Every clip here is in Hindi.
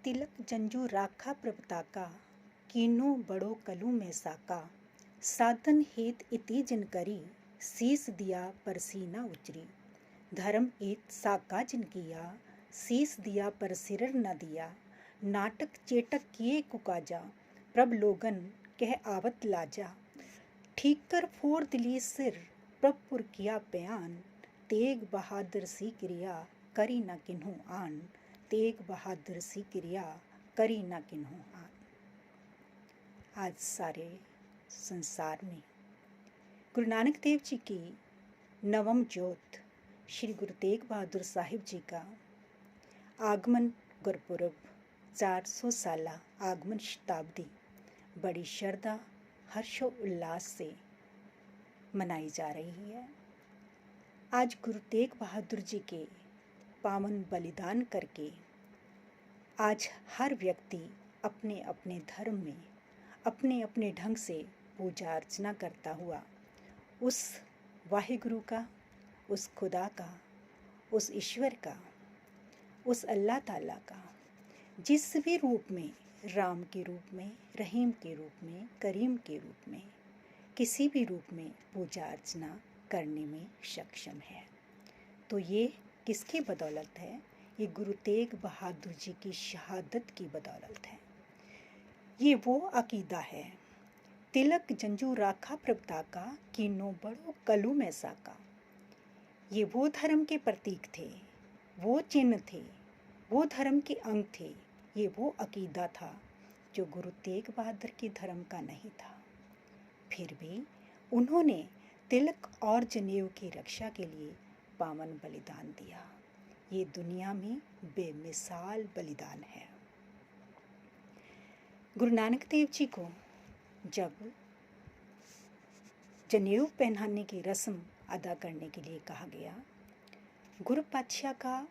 तिलक जंजू राखा प्रभताका, कीनो बड़ो कलु में साका। साधन हेत इति जिन करी, शीस दिया पर सी न उचरी। धर्म एत साका जिन किया, शीस दिया पर सिर न दिया। नाटक चेटक किए कुकाजा, प्रभ लोगन कह आवत लाजा। ठीक कर फोड़ दिली सिर, प्रभ पुर किया बयान। तेग बहादुर सी क्रिया, करी न किन्हू आन। तेग बहादुर सी क्रिया, करी न किन्हू आन। आज सारे संसार में गुरु नानक देव जी की नवम ज्योत श्री गुरु तेग बहादुर साहिब जी का आगमन गुरपुरब 400 साला आगमन शताब्दी बड़ी श्रद्धा हर्षोल्लास से मनाई जा रही है। आज गुरु तेग बहादुर जी के पावन बलिदान करके आज हर व्यक्ति अपने अपने धर्म में अपने अपने ढंग से पूजा अर्चना करता हुआ उस वाहिगुरु का, उस खुदा का, उस ईश्वर का, उस अल्लाह ताला का जिस भी रूप में, राम के रूप में, रहीम के रूप में, करीम के रूप में, किसी भी रूप में पूजा अर्चना करने में सक्षम है। तो ये किसकी बदौलत है? ये गुरु तेग बहादुर जी की शहादत की बदौलत है। ये वो अकीदा है, तिलक जंजू राखा प्रभताका, कीनो बड़ो कलु में साका। ये वो धर्म के प्रतीक थे, वो चिन्ह थे, वो धर्म के अंग थे। ये वो अकीदा था जो गुरु तेग बहादुर के धर्म का नहीं था। फिर भी उन्होंने तिलक और जनेऊ की रक्षा के लिए पावन बलिदान दिया। ये दुनिया में बेमिसाल बलिदान है। गुरु नानक देव जी को जब जनेऊ पहनाने की रस्म अदा करने के लिए कहा गया, गुरु पातशाह का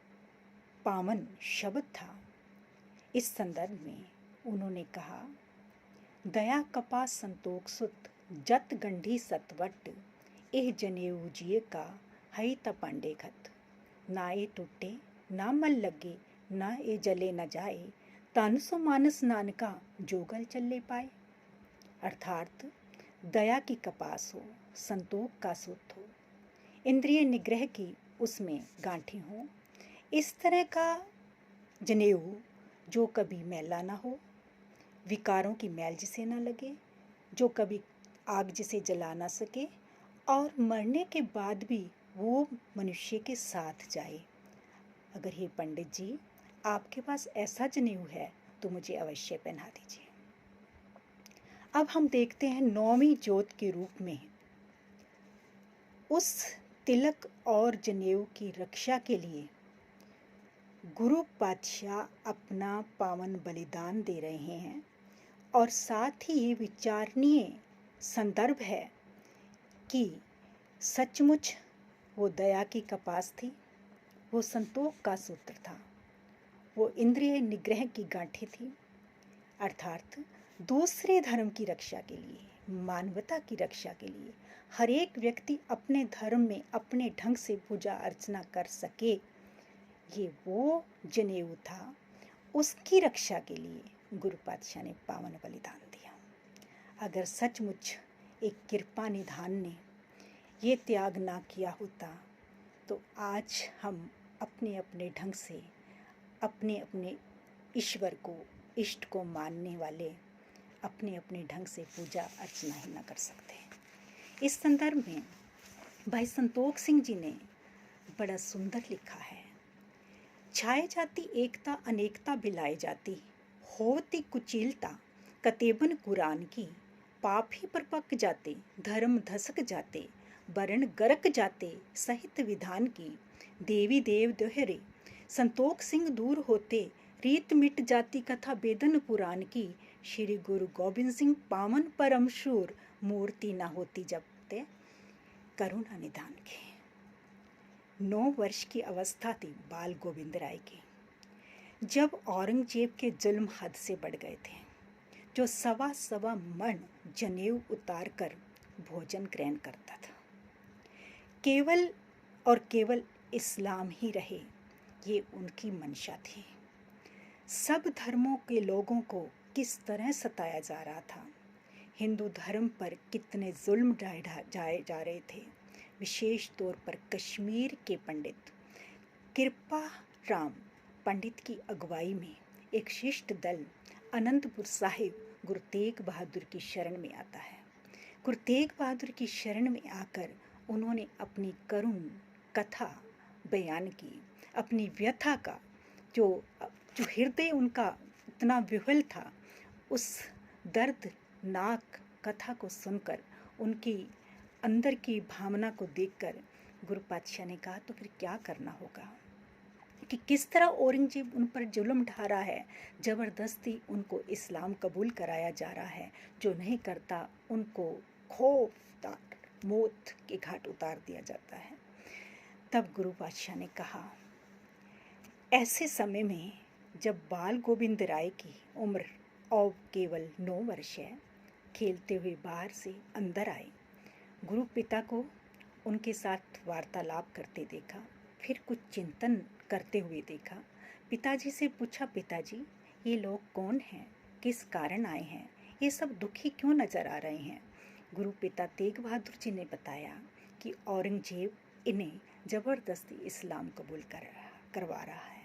पावन शब्द था। इस संदर्भ में उन्होंने कहा, दया कपा संतोख सुत, जत गंढी सतवट। एह जनेऊ जिये का, हई तपांडे खत। ना ए टूटे ना मल लगे, ना ए जले न जाए। तन सो मानस नानका, जोगल चले पाए। अर्थात दया की कपास हो, संतोख का सुत हो, इंद्रिय निग्रह की उसमें गांठी हो। इस तरह का जनेऊ जो कभी मैला ना हो, विकारों की मैल जिसे ना लगे, जो कभी आग जिसे जला ना सके और मरने के बाद भी वो मनुष्य के साथ जाए। अगर हे पंडित जी आपके पास ऐसा जनेऊ है तो मुझे अवश्य पहना दीजिए। अब हम देखते हैं नौवीं ज्योत के रूप में उस तिलक और जनेऊ की रक्षा के लिए गुरु पातशाह अपना पावन बलिदान दे रहे हैं। और साथ ही ये विचारणीय संदर्भ है कि सचमुच वो दया की कपास थी, वो संतोख का सूत्र था, वो इंद्रिय निग्रह की गांठी थी। अर्थात दूसरे धर्म की रक्षा के लिए, मानवता की रक्षा के लिए हर एक व्यक्ति अपने धर्म में अपने ढंग से पूजा अर्चना कर सके, ये वो जनेऊ था। उसकी रक्षा के लिए गुरु पातशाह ने पावन बलिदान दिया। अगर सचमुच एक कृपा निधान ने ये त्याग ना किया होता तो आज हम अपने अपने ढंग से अपने अपने ईश्वर को, इष्ट को मानने वाले अपने अपने ढंग से पूजा अर्चना ही ना कर सकते। इस संदर्भ में भाई संतोख सिंह जी ने बड़ा सुंदर लिखा है, छाए जाती एकता अनेकता बिलाए जाती, होती कुचिलता कतेबन कुरान की। पाप ही पर पक जाते, धर्म धसक जाते, वर्ण गरक जाते, सहित विधान की। देवी देव दोहरे संतोख सिंह दूर होते, रीत मिट जाती कथा बेदन पुराण की। श्री गुरु गोबिंद सिंह पावन परम शूर, मूर्ति ना होती जपते करुणा निधान के। 9 वर्ष की अवस्था थी बाल गोविंद राय की जब औरंगजेब के जुल्म हद से बढ़ गए थे, जो सवा सवा मन जनेऊ उतार कर भोजन ग्रहण करता था। केवल और केवल इस्लाम ही रहे, ये उनकी मंशा थी। सब धर्मों के लोगों को किस तरह सताया जा रहा था। हिंदू धर्म पर कितने जुल्म ढाए जा रहे थे। विशेष तौर पर कश्मीर के पंडित कृपा राम पंडित की अगुवाई में एक शिष्ट दल अनंतपुर साहिब गुरु तेग बहादुर की शरण में आता है। गुरु तेग बहादुर की शरण में आकर उन्होंने अपनी करुण कथा बयान की, अपनी व्यथा का जो हृदय उनका इतना विह्वल था, उस दर्दनाक कथा को सुनकर, उनकी अंदर की भावना को देखकर गुरु पातशाह ने कहा तो फिर क्या करना होगा, कि किस तरह औरंगजेब उन पर जुल्म ढा रहा है, ज़बरदस्ती उनको इस्लाम कबूल कराया जा रहा है। जो नहीं करता उनको खौफनाक मौत के घाट उतार दिया जाता है। तब गुरु पातशाह ने कहा, ऐसे समय में जब बाल गोविंद राय की उम्र और केवल 9 वर्ष है, खेलते हुए बाहर से अंदर आए, गुरु पिता को उनके साथ वार्तालाप करते देखा, फिर कुछ चिंतन करते हुए देखा। पिताजी से पूछा, पिताजी ये लोग कौन हैं, किस कारण आए हैं, ये सब दुखी क्यों नजर आ रहे हैं। गुरु पिता तेग बहादुर जी ने बताया कि औरंगजेब इन्हें ज़बरदस्ती इस्लाम कबूल करवा रहा है।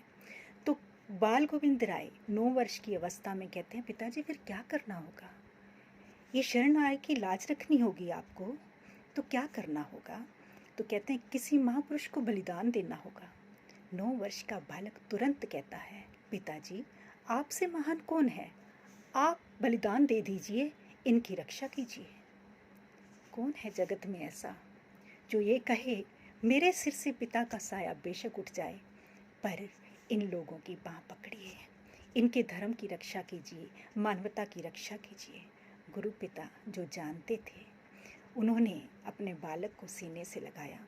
तो बाल गोविंद राय 9 वर्ष की अवस्था में कहते हैं, पिताजी फिर क्या करना होगा, ये शरण आए की लाज रखनी होगी आपको, तो क्या करना होगा। तो कहते हैं किसी महापुरुष को बलिदान देना होगा। 9 वर्ष का बालक तुरंत कहता है, पिताजी आपसे महान कौन है, आप बलिदान दे दीजिए, इनकी रक्षा कीजिए। कौन है जगत में ऐसा जो ये कहे, मेरे सिर से पिता का साया बेशक उठ जाए, पर इन लोगों की बाँह पकड़िए, इनके धर्म की रक्षा कीजिए, मानवता की रक्षा कीजिए। गुरु पिता जो जानते थे, उन्होंने अपने बालक को सीने से लगाया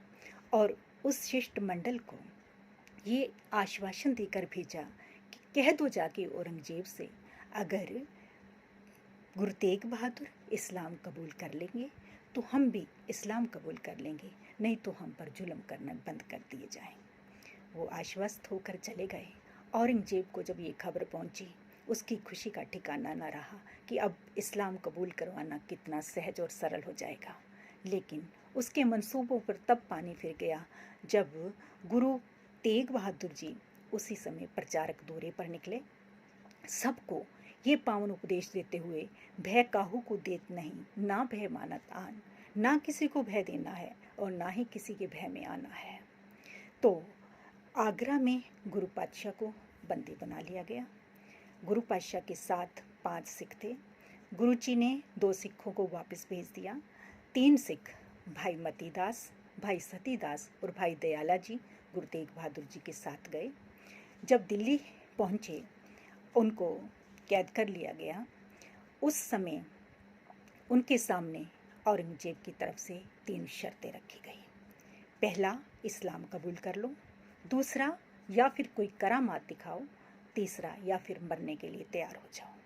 और उस शिष्ट मंडल को ये आश्वासन देकर भेजा कि कह दो जाके औरंगजेब से, अगर गुरु तेग बहादुर इस्लाम कबूल कर लेंगे तो हम भी इस्लाम कबूल कर लेंगे, नहीं तो हम पर जुल्म करना बंद कर दिए जाएं। वो आश्वस्त होकर चले गए। औरंगजेब को जब ये खबर पहुंची, उसकी खुशी का ठिकाना न रहा कि अब इस्लाम कबूल करवाना कितना सहज और सरल हो जाएगा। लेकिन उसके मंसूबों पर तब पानी फिर गया जब गुरु तेग बहादुर जी उसी समय प्रचारक दौरे पर निकले, सबको ये पावन उपदेश देते हुए, भय काहू को देत नहीं, ना भय मानत आन, ना किसी को भय देना है और ना ही किसी के भय में आना है। तो आगरा में गुरु पातशाह को बंदी बना लिया गया। गुरु पातशाह के साथ 5 सिख थे। गुरु जी ने 2 सिखों को वापस भेज दिया। 3 सिख भाई मतीदास, भाई सतीदास और भाई दयाला जी गुरु तेग बहादुर जी के साथ गए। जब दिल्ली पहुँचे, उनको कैद कर लिया गया। उस समय उनके सामने औरंगजेब की तरफ से 3 शर्तें रखी गई। पहला, इस्लाम कबूल कर लो। दूसरा, या फिर कोई करामात दिखाओ। तीसरा, या फिर मरने के लिए तैयार हो जाओ।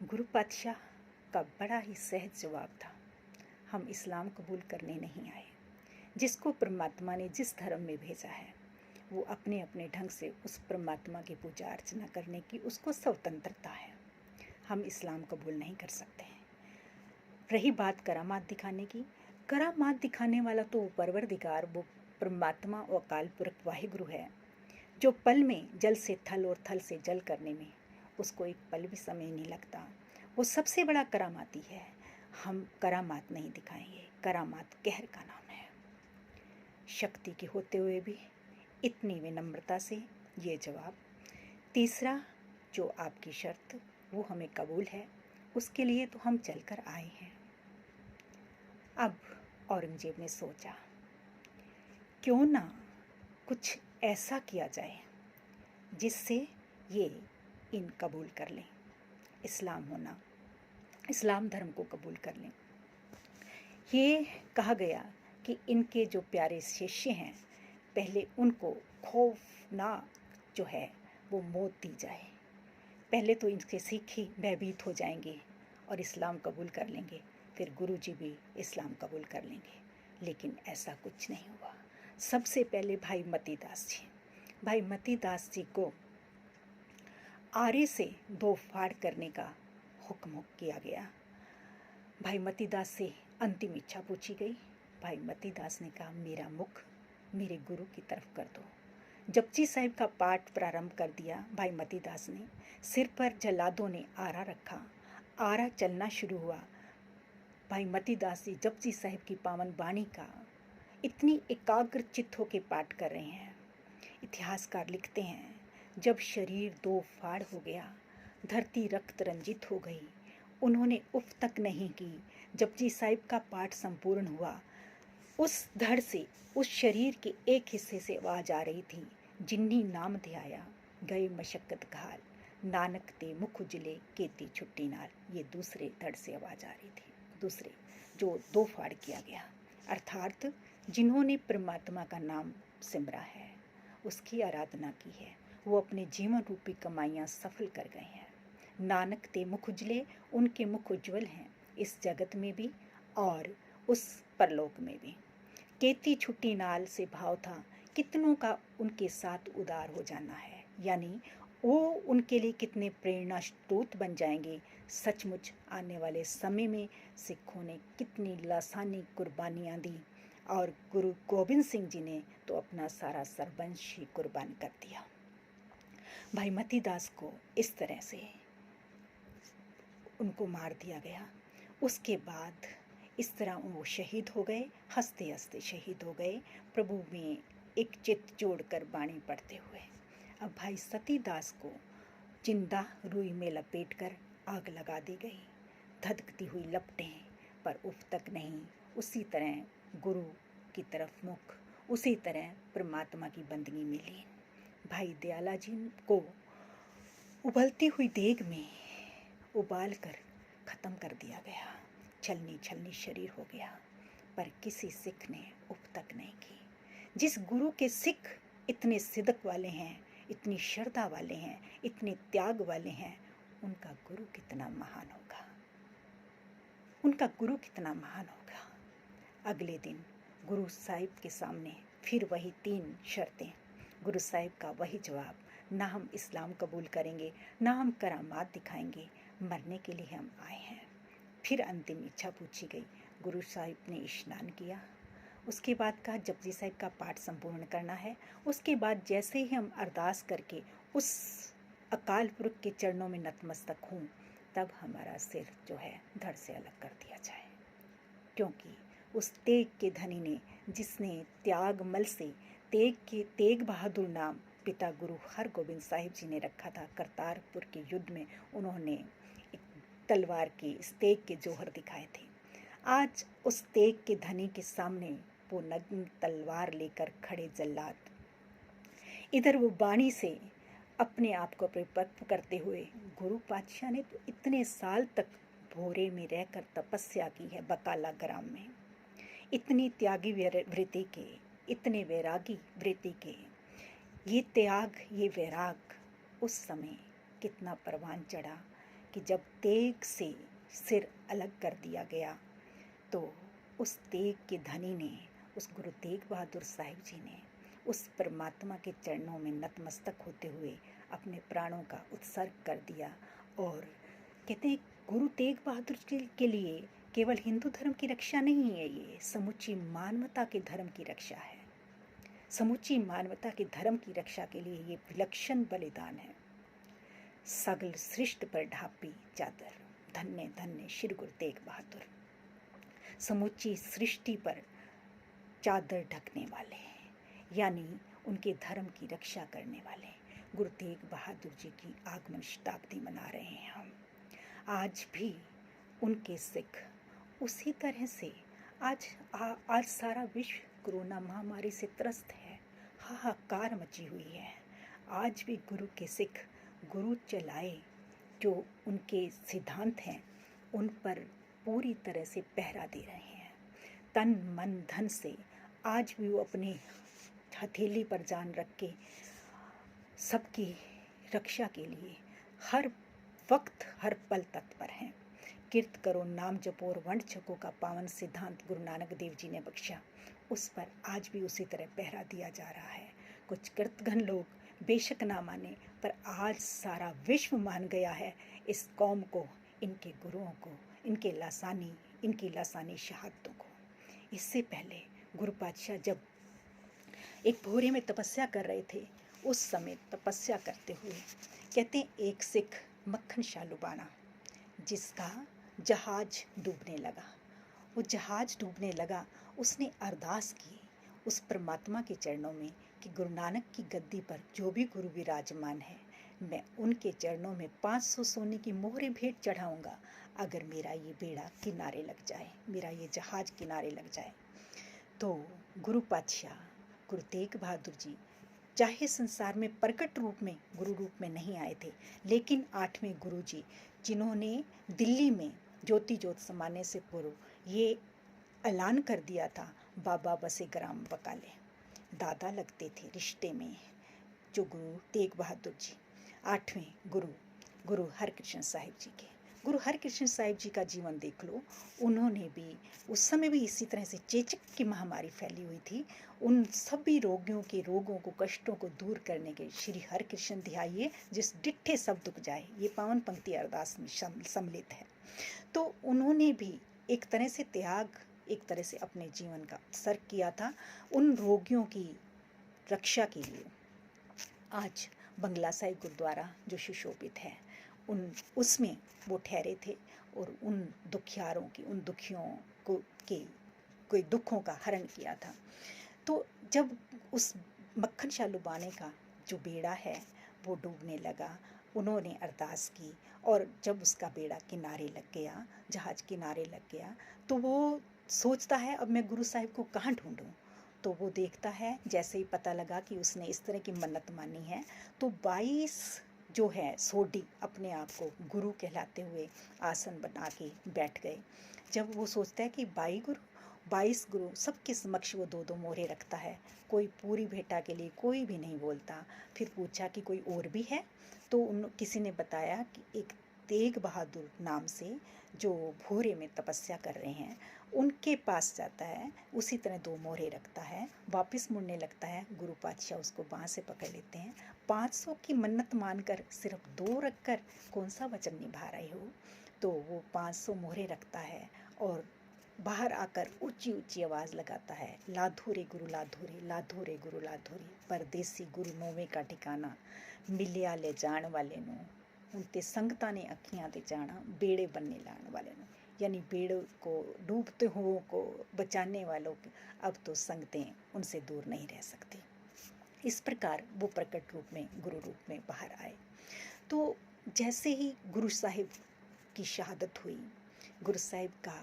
गुरु पातशाह का बड़ा ही सहज जवाब था, हम इस्लाम कबूल करने नहीं आए। जिसको परमात्मा ने जिस धर्म में भेजा है, वो अपने अपने ढंग से उस परमात्मा की पूजा अर्चना करने की उसको स्वतंत्रता है। हम इस्लाम कबूल नहीं कर सकते हैं। रही बात करामात दिखाने की, करामात दिखाने वाला तो परवरदिगार, वो परमात्मा और अकाल पुरख वाहिगुरु है, जो पल में जल से थल और थल से जल करने में उसको एक पल भी समय नहीं लगता, वो सबसे बड़ा करामाती है। हम करामात नहीं दिखाएंगे, करामात कहर का नाम है। शक्ति के होते हुए भी इतनी विनम्रता से ये जवाब। तीसरा, जो आपकी शर्त वो हमें कबूल है, उसके लिए तो हम चलकर आए हैं। अब औरंगजेब ने सोचा, क्यों ना कुछ ऐसा किया जाए जिससे ये इन कबूल कर लें, इस्लाम धर्म को कबूल कर लें। ये कहा गया कि इनके जो प्यारे शिष्य हैं, पहले उनको खौफनाक जो है वो मौत दी जाए। पहले तो इनके सिख ही भयभीत हो जाएंगे और इस्लाम कबूल कर लेंगे, फिर गुरु जी भी इस्लाम कबूल कर लेंगे। लेकिन ऐसा कुछ नहीं हुआ। सबसे पहले भाई मतीदास जी को आरे से 2 फाड़ करने का हुक्म किया गया। भाई मतीदास से अंतिम इच्छा पूछी गई। भाई मतीदास ने कहा, मेरा मुख मेरे गुरु की तरफ कर दो। जपजी साहिब का पाठ प्रारंभ कर दिया भाई मतीदास ने। सिर पर जल्लादों ने आरा रखा, आरा चलना शुरू हुआ। भाई मतीदास जी जपजी साहिब की पावन वाणी का इतनी एकाग्र चित्त होकर पाठ कर रहे हैं। इतिहासकार लिखते हैं, जब शरीर 2 फाड़ हो गया, धरती रक्त रंजित हो गई, उन्होंने उफ तक नहीं की। जपजी साहिब का पाठ संपूर्ण हुआ। उस धड़ से, उस शरीर के एक हिस्से से आवाज आ रही थी, जिन्नी नाम ध्याया गए मशक्कत घाल, नानक ते मुख उजले केती छुट्टी नाल। ये दूसरे धड़ से आवाज आ रही थी, दूसरे जो 2 फाड़ किया गया, अर्थात जिन्होंने परमात्मा का नाम सिमरा है, उसकी आराधना की है, वो अपने जीवन रूपी कमाइयाँ सफल कर गए हैं। नानक ते मुख उजले, उनके मुख उज्ज्वल हैं इस जगत में भी और उस परलोक में भी। केती छुट्टी नाल से भाव था कितनों का उनके साथ उदार हो जाना है, यानी वो उनके लिए कितने प्रेरणा स्रोत बन जाएंगे। सचमुच आने वाले समय में सिखों ने कितनी लासानी कुर्बानियाँ दी और गुरु गोबिंद सिंह जी ने तो अपना सारा सर्वंश ही कुर्बान कर दिया। भाई मतीदास को इस तरह से उनको मार दिया गया। उसके बाद इस तरह वो शहीद हो गए, हंसते हंसते शहीद हो गए, प्रभु में एक चित्त जोड़कर बाणी पढ़ते हुए। अब भाई सतीदास को जिंदा रुई में लपेटकर आग लगा दी गई। धधकती हुई लपटें, पर उफ तक नहीं। उसी तरह गुरु की तरफ मुख, उसी तरह परमात्मा की बंदगी में लीन। भाई दयाला जी को उबलती हुई देग में उबाल कर ख़त्म कर दिया गया। छलनी छलनी शरीर हो गया, पर किसी सिख ने उफ तक नहीं की। जिस गुरु के सिख इतने सिदक वाले हैं, इतनी श्रद्धा वाले हैं, इतने त्याग वाले हैं, उनका गुरु कितना महान होगा, उनका गुरु कितना महान होगा। अगले दिन गुरु साहिब के सामने फिर वही 3 शर्तें। गुरु साहिब का वही जवाब, ना हम इस्लाम कबूल करेंगे, ना हम करामात दिखाएंगे, मरने के लिए हम आए हैं। फिर अंतिम इच्छा पूछी गई। गुरु साहिब ने स्नान किया। उसके बाद कहा, जपजी साहिब का पाठ संपूर्ण करना है। उसके बाद जैसे ही हम अरदास करके उस अकाल पुरख के चरणों में नतमस्तक हों, तब हमारा सिर जो है धड़ से अलग कर दिया जाए। क्योंकि उस तेग के धनी ने, जिसने त्याग मल से तेग बहादुर नाम पिता गुरु हरगोबिंद साहिब जी ने रखा था, करतारपुर के युद्ध में उन्होंने एक तलवार की इस तेग के जोहर दिखाए थे। आज उस तेग के धनी के सामने वो नग्न तलवार लेकर खड़े जल्लाद, इधर वो बाणी से अपने आप को परिपक्व करते हुए, गुरु पातशाह ने तो इतने साल तक भोरे में रहकर तपस्या की है बकाला ग्राम में, इतनी त्यागी वृत्ति के, इतने वैरागी वृत्ति के, ये त्याग ये वैराग उस समय कितना परवान चढ़ा कि जब तेग से सिर अलग कर दिया गया, तो उस तेग के धनी ने, उस गुरु तेग बहादुर साहिब जी ने उस परमात्मा के चरणों में नतमस्तक होते हुए अपने प्राणों का उत्सर्ग कर दिया। और कहते हैं गुरु तेग बहादुर के लिए केवल हिंदू धर्म की रक्षा नहीं है, ये समूची मानवता के धर्म की रक्षा है। समूची मानवता के धर्म की रक्षा के लिए ये विलक्षण बलिदान है। सगल सृष्टि पर ढापी चादर, धन्य धन्य श्री गुरु तेग बहादुर। समूची सृष्टि पर चादर ढकने वाले, यानी उनके धर्म की रक्षा करने वाले गुरु तेग बहादुर जी की आगमन शताब्दी मना रहे हैं हम। आज भी उनके सिख उसी तरह से आज सारा विश्व कोरोना महामारी से त्रस्त है, हाहाकार मची हुई है। आज भी गुरु के सिख गुरु चलाए जो उनके सिद्धांत हैं, उन पर पूरी तरह से पहरा दे रहे हैं। तन मन धन से आज भी वो अपने हथेली पर जान रख के सबकी रक्षा के लिए हर वक्त हर पल तत्पर हैं। कीर्त करो नाम जपो और वंड छको का पावन सिद्धांत गुरु नानक देव जी ने बख्शा, उस पर आज भी उसी तरह पहरा दिया जा रहा है। कुछ कृतघ्न लोग बेशक ना माने, पर आज सारा विश्व मान गया है इस कौम को, इनके गुरुओं को, इनकी लासानी शहादतों को। इससे पहले गुरु पातशाह जब एक भोरे में तपस्या कर रहे थे, उस समय तपस्या करते हुए कहते हैं एक सिख मक्खन शालूबाना जिसका जहाज डूबने लगा, वो जहाज डूबने लगा, उसने अरदास की उस परमात्मा के चरणों में कि गुरु नानक की गद्दी पर जो भी गुरु विराजमान है, मैं उनके चरणों में 500 सोने की मोहरें भेंट चढ़ाऊंगा अगर मेरा ये बेड़ा किनारे लग जाए, मेरा ये जहाज किनारे लग जाए। तो गुरु पातशाह गुरु तेग बहादुर जी चाहे संसार में प्रकट रूप में गुरु रूप में नहीं आए थे, लेकिन 8वें गुरु जी जिन्होंने दिल्ली में ज्योति ज्योत समाने से पूर्व ये ऐलान कर दिया था, बाबा बसे ग्राम बकाले, दादा लगते थे रिश्ते में, जो गुरु तेग बहादुर जी 8वें गुरु हरकृष्ण साहिब जी के। गुरु हरकृष्ण साहिब जी का जीवन देख लो, उन्होंने भी उस समय भी इसी तरह से चेचक की महामारी फैली हुई थी, उन सभी रोगों को कष्टों को दूर करने के श्री हरकृष्ण ध्याइए जिस डिट्ठे सब दुख जाए, ये पावन पंक्ति अरदास में सम्मिलित है। तो उन्होंने भी एक तरह से त्याग, एक तरह से अपने जीवन का उत्सर्ग किया था उन रोगियों की रक्षा के लिए। आज बंगला साहिब गुरुद्वारा जो सुशोभित है, उसमें वो ठहरे थे और उन दुखियारों की, उन दुखियों को के कोई दुखों का हरण किया था। तो जब उस मक्खन शालूबाने का जो बेड़ा है वो डूबने लगा, उन्होंने अरदास की और जब उसका बेड़ा किनारे लग गया, जहाज किनारे लग गया, तो वो सोचता है अब मैं गुरु साहिब को कहाँ ढूंढूं। तो वो देखता है, जैसे ही पता लगा कि उसने इस तरह की मन्नत मानी है, तो 22 जो है सोडी अपने आप को गुरु कहलाते हुए आसन बना के बैठ गए। जब वो सोचता है कि 22 गुरु सबके समक्ष वो 2-2 मोहरे रखता है, कोई पूरी भेंटा के लिए कोई भी नहीं बोलता। फिर पूछा कि कोई और भी है, तो किसी ने बताया कि एक तेग बहादुर नाम से जो भोरे में तपस्या कर रहे हैं, उनके पास जाता है, उसी तरह 2 मोहरे रखता है, वापस मुड़ने लगता है, गुरु पातशाह उसको बाँह से पकड़ लेते हैं। 500 की मन्नत मानकर सिर्फ 2 रखकर कौन सा वचन निभा रहे हो। तो वो 500 मोहरे रखता है और बाहर आकर ऊंची ऊंची आवाज़ लगाता है, लाधोरे गुरु लाधोरे, लाधोरे गुरु लाधोरे, परदेसी गुरु नोवे का ठिकाना, मिलिया ले जान वाले नो, उनते संगता ने अखियां ते जाना, बेड़े बनने लाने वाले नो, यानी बेड़ों को, डूबते हुओं को बचाने वालों की अब तो संगतें उनसे दूर नहीं रह सकती। इस प्रकार वो प्रकट रूप में, गुरु रूप में बाहर आए। तो जैसे ही गुरु साहिब की शहादत हुई, गुरु साहिब का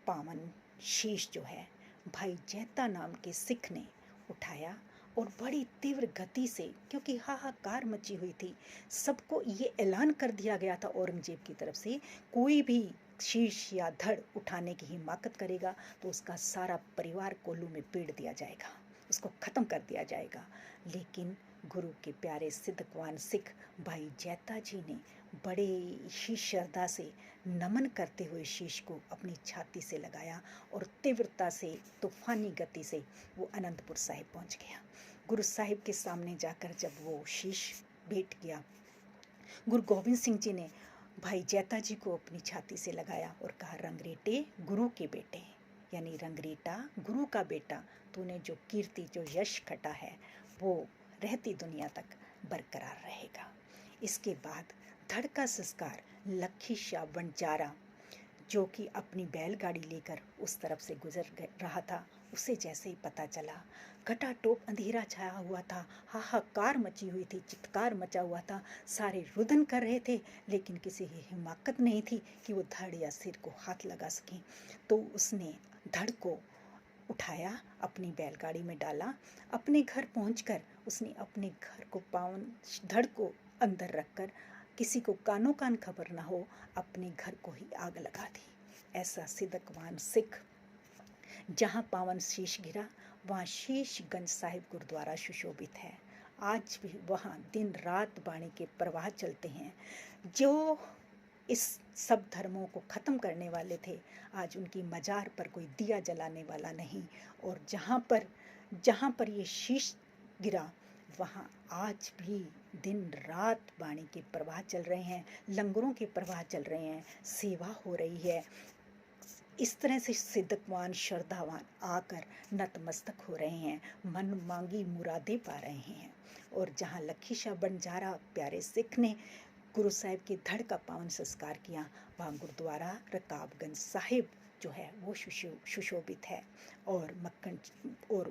पावन शीश जो है भाई जैता नाम के सिख ने उठाया और बड़ी तीव्र गति से, क्योंकि हाहाकार मची हुई थी, सबको ये ऐलान कर दिया गया था औरंगजेब की तरफ से, कोई भी शीश या धड़ उठाने की हिम्मत करेगा तो उसका सारा परिवार कोल्लू में पीड़ दिया जाएगा, उसको ख़त्म कर दिया जाएगा। लेकिन गुरु के प्यारे सिद्धकवान सिख भाई जैता जी ने बड़े ही श्रद्धा से नमन करते हुए शीश को अपनी छाती से लगाया और तीव्रता से, तूफानी गति से वो अनंतपुर साहिब पहुंच गया। गुरु साहिब के सामने जाकर जब वो शीश भेंट किया, गुरु गोविंद सिंह जी ने भाई जैता जी को अपनी छाती से लगाया और कहा, रंगरेटे गुरु के बेटे, यानी रंगरेटा गुरु का बेटा, तूने जो कीर्ति, जो यश खटा है वो रहती दुनिया तक बरकरार रहेगा। इसके बाद धड़ का संस्कार लखी शाह बंजारा, जो कि अपनी बैलगाड़ी लेकर उस तरफ से गुजर रहा था, उसे जैसे ही पता चला, घटाटोप अंधेरा छाया हुआ था, हाहाकार मची हुई थी, चित्कार मचा हुआ था, सारे रुदन कर रहे थे, लेकिन किसी की हिम्मत नहीं थी कि वो धड़ या सिर को हाथ लगा सकें। तो उसने धड़ को उठाया, अपनी बैलगाड़ी में डाला, अपने घर पहुंचकर उसने अपने घर को, पावन धड़ को अंदर रखकर, किसी को कानो कान खबर ना हो, अपने घर को ही आग लगा दी। ऐसा सिद्धकवान सिख, जहाँ पावन शीश गिरा वहाँ शीशगंज साहिब गुरुद्वारा सुशोभित है। आज भी वहाँ दिन रात बाणी के प्रवाह चलते हैं। जो इस सब धर्मों को ख़त्म करने वाले थे, आज उनकी मजार पर कोई दिया जलाने वाला नहीं। और जहाँ पर ये शीश गिरा, वहाँ आज भी दिन रात वाणी के प्रवाह चल रहे हैं, लंगरों के प्रवाह चल रहे हैं, सेवा हो रही है। इस तरह से सिद्धकवान श्रद्धावान आकर नतमस्तक हो रहे हैं, मन मांगी मुरादें पा रहे हैं। और जहाँ लखी शाह बंजारा प्यारे सिख ने गुरु साहिब के धड़ का पावन संस्कार किया, वहाँ गुरुद्वारा रकाबगंज साहिब जो है वो सुशोभित है। और मक्खन और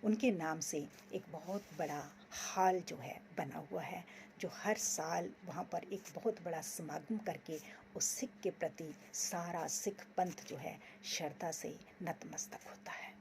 उनके नाम से एक बहुत बड़ा हाल जो है बना हुआ है, जो हर साल वहाँ पर एक बहुत बड़ा समागम करके उस सिख के प्रति सारा सिख पंथ जो है श्रद्धा से नतमस्तक होता है।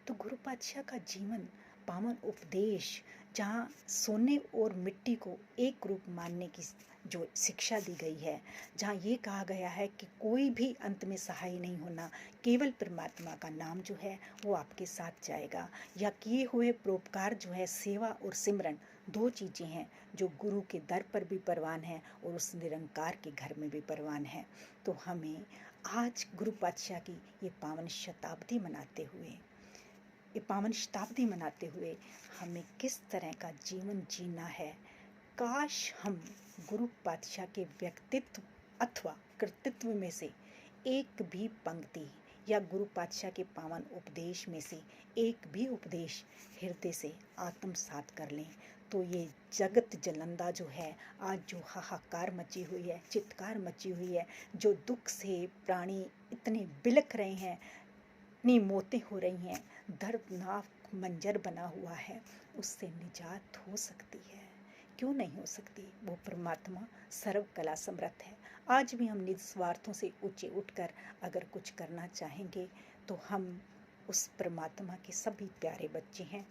तो गुरु पातशाह का जीवन, पावन उपदेश, जहाँ सोने और मिट्टी को एक रूप मानने की जो शिक्षा दी गई है, जहाँ ये कहा गया है कि कोई भी अंत में सहाय नहीं होना, केवल परमात्मा का नाम जो है वो आपके साथ जाएगा, या किए हुए परोपकार जो है सेवा और सिमरन, दो चीज़ें हैं जो गुरु के दर पर भी परवान है और उस निरंकार के घर में भी परवान है। तो हमें आज गुरु पातशाह की ये पावन शताब्दी मनाते हुए हमें किस तरह का जीवन जीना है। काश हम गुरु पातशाह के व्यक्तित्व अथवा कृतित्व में से एक भी पंक्ति या गुरु पातशाह के पावन उपदेश में से एक भी उपदेश हृदय से आत्मसात कर लें, तो ये जगत जलंदा जो है, आज जो हाहाकार मची हुई है, चित्कार मची हुई है, जो दुख से प्राणी इतने बिलख रहे हैं, इतनी मौतें हो रही हैं, दर्दनाक मंजर बना हुआ है, उससे निजात हो सकती है। क्यों नहीं हो सकती? वो परमात्मा सर्व कला समर्थ है। आज भी हम निस्वार्थों से ऊंचे उठकर अगर कुछ करना चाहेंगे तो हम उस परमात्मा के सभी प्यारे बच्चे हैं,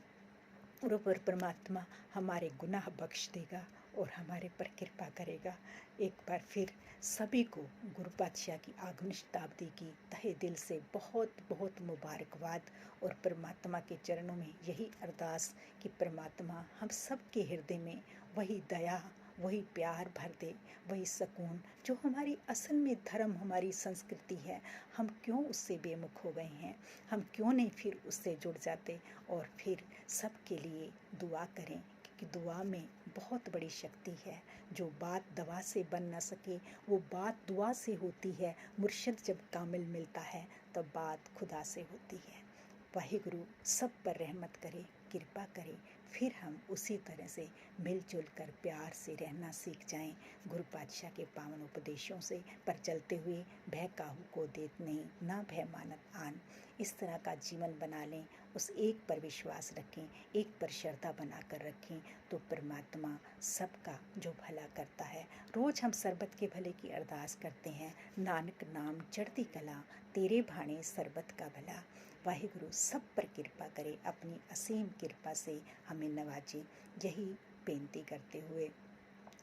और ऊपर परमात्मा हमारे गुनाह बख्श देगा और हमारे पर कृपा करेगा। एक बार फिर सभी को गुरु पातशाह की आगमन शताब्दी की तहे दिल से बहुत बहुत मुबारकबाद, और परमात्मा के चरणों में यही अरदास कि परमात्मा हम सब के हृदय में वही दया, वही प्यार भर दे, वही सुकून जो हमारी असल में धर्म, हमारी संस्कृति है। हम क्यों उससे बेमुख हो गए हैं? हम क्यों नहीं फिर उससे जुड़ जाते और फिर सबके लिए दुआ करें, क्योंकि दुआ में बहुत बड़ी शक्ति है। जो बात दवा से बन ना सके वो बात दुआ से होती है। मुर्शिद जब कामिल मिलता है तब बात खुदा से होती है। वाहिगुरु सब पर रहमत करे, कृपा करे, फिर हम उसी तरह से मिलजुल कर प्यार से रहना सीख जाएं, गुरु पातशाह के पावन उपदेशों से पर चलते हुए। भय काहू को देत नहीं, ना भय मानत आन। इस तरह का जीवन बना लें, उस एक पर विश्वास रखें, एक पर श्रद्धा बना कर रखें, तो परमात्मा सबका जो भला करता है। रोज़ हम सरबत के भले की अरदास करते हैं, नानक नाम चढ़ती कला, तेरे भाणे सरबत का भला। वाहिगुरु सब पर कृपा करे, अपनी असीम कृपा से हमें नवाजे। यही बेनती करते हुए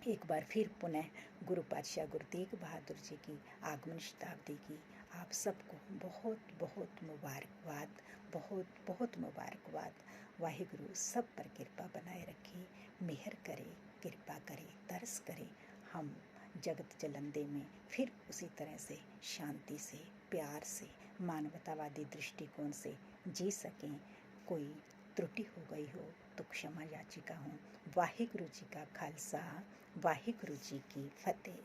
एक बार फिर पुनः गुरु पातशाह गुरु तेग बहादुर जी की आगमन शताब्दी की आप सबको बहुत बहुत मुबारकबाद, बहुत बहुत मुबारकबाद। वाहिगुरु सब पर कृपा बनाए रखे, मेहर करे, कृपा करे, तरस करे। हम जगत जलंदे में फिर उसी तरह से शांति से, प्यार से, मानवतावादी दृष्टिकोण से जी सकें। कोई त्रुटि हो गई हो तो क्षमा याचिका हूँ। वाहिगुरु जी का खालसा, वाहिगुरु जी की फतेह।